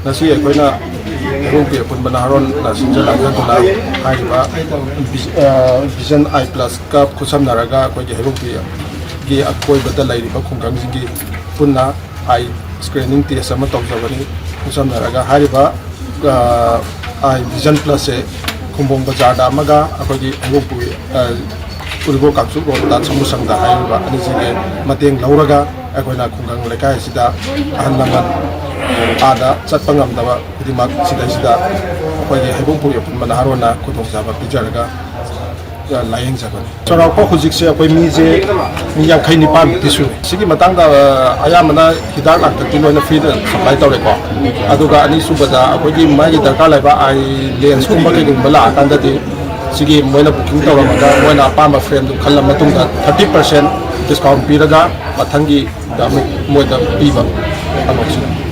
ꯉꯁꯤ ꯑꯩꯈꯣꯏꯅ ꯍꯩꯕꯣꯡꯄꯤ ꯑꯄꯨꯟꯕ ꯅꯍꯥꯔꯣꯟꯅ ꯁꯤꯟꯖ-ꯂꯥꯡꯖꯗꯨꯅ ꯍꯥꯏꯔꯤꯕ ꯚꯤꯖꯟ ꯑꯥꯏ ꯄ꯭ꯂꯁꯀ ꯈꯨꯠꯁꯝꯅꯔꯒ ꯑꯩꯈꯣꯏꯒꯤ ꯍꯩꯕꯣꯡꯄꯤꯒꯤ ꯑꯀꯣꯏꯕꯗ ꯂꯩꯔꯤꯕ ꯈꯨꯡꯒꯪꯁꯤꯡꯒꯤ ꯄꯨꯟꯅ ꯑꯥꯏ ꯁ꯭ꯀ꯭ꯔꯤꯅꯤꯡ ꯇꯦꯁ ꯑꯃ ꯇꯧꯖꯕꯅꯤ ꯈꯨꯠꯁꯝꯅꯔꯒ ꯍꯥꯏꯔꯤꯕ ꯑꯥꯏ ꯚꯤꯖꯟ ꯄ꯭ꯂꯁꯁꯦ ꯈꯨꯝꯕꯣꯡ ꯕꯖꯥꯔꯗ ꯑꯃꯒ ꯑꯩꯈꯣꯏꯒꯤ ꯍꯩꯕꯣꯡꯄꯤ ꯎꯔꯤꯄꯣꯛ ꯀꯥꯡꯆꯨꯞ ꯔꯣꯗꯇ ꯁꯃꯨꯁꯪꯗ ꯍꯥꯏꯔꯤꯕ ꯑꯅꯤꯁꯤꯒꯤ ꯃꯇꯦꯡ ꯂꯧꯔꯒ ꯑꯩꯈꯣꯏꯅ ꯈꯨꯡꯒꯪ ꯂꯩꯀꯥꯏ ꯑꯁꯤꯗ ꯑꯍꯜ ꯂꯃꯟ ꯑꯥꯗ ꯆꯠꯄ ꯉꯝꯗꯕ ꯈꯨꯗꯤꯡꯃꯛ ꯁꯤꯗꯩꯁꯤꯗ ꯑꯩꯈꯣꯏꯒꯤ ꯍꯩꯕꯣꯡꯄꯤ ꯑꯄꯨꯟꯕ ꯅꯍꯥꯔꯣꯟꯅ ꯈꯨꯗꯣꯡꯆꯥꯕ ꯄꯤꯖꯔꯒ ꯂꯥꯌꯦꯡꯖꯕꯅꯤ꯫ ꯆꯥꯎꯔꯥꯛꯄ ꯍꯧꯖꯤꯛꯁꯦ ꯑꯩꯈꯣꯏ ꯃꯤꯁꯦ ꯃꯤ 59ꯃꯨꯛꯇꯤ ꯁꯨꯔꯦ꯫ ꯁꯤꯒꯤ ꯃꯇꯥꯡꯗ ꯑꯌꯥꯝꯕꯅ ꯍꯤꯗꯥꯛ ꯂꯥꯡꯊꯛꯇꯤ ꯂꯣꯏꯅ ꯐ꯭ꯔꯤꯗ ꯁꯄ꯭ꯂꯥꯏ ꯇꯧꯔꯦꯀꯣ꯫ ꯑꯗꯨꯒ ꯑꯅꯤꯁꯨꯕꯗ ꯑꯩꯈꯣꯏꯒꯤ ꯃꯥꯒꯤ ꯗꯔꯀꯥꯔ ꯂꯩꯕ ꯑꯥꯏ ꯂꯦꯟꯁꯀꯨꯝꯕ ꯀꯩꯒꯨꯝꯕ ꯂꯥꯛꯑꯀꯥꯟꯗꯗꯤ ꯁꯤꯒꯤ ꯃꯣꯏꯅ ꯕꯨꯀꯤꯡ ꯇꯧꯔꯝꯃꯒ ꯃꯣꯏꯅ ꯑꯄꯥꯝꯕ ꯐ꯭ꯔꯦꯝꯗꯨ ꯈꯜꯂ ꯃꯇꯨꯡꯗ 30% ꯗꯤꯁꯀꯥꯎꯟ ꯄꯤꯔꯒ ꯃꯊꯪꯒꯤꯗ ꯑꯃꯨꯛ ꯃꯣꯏꯗ ꯄꯤꯕ ꯑꯅꯣꯛꯁꯤꯅ꯫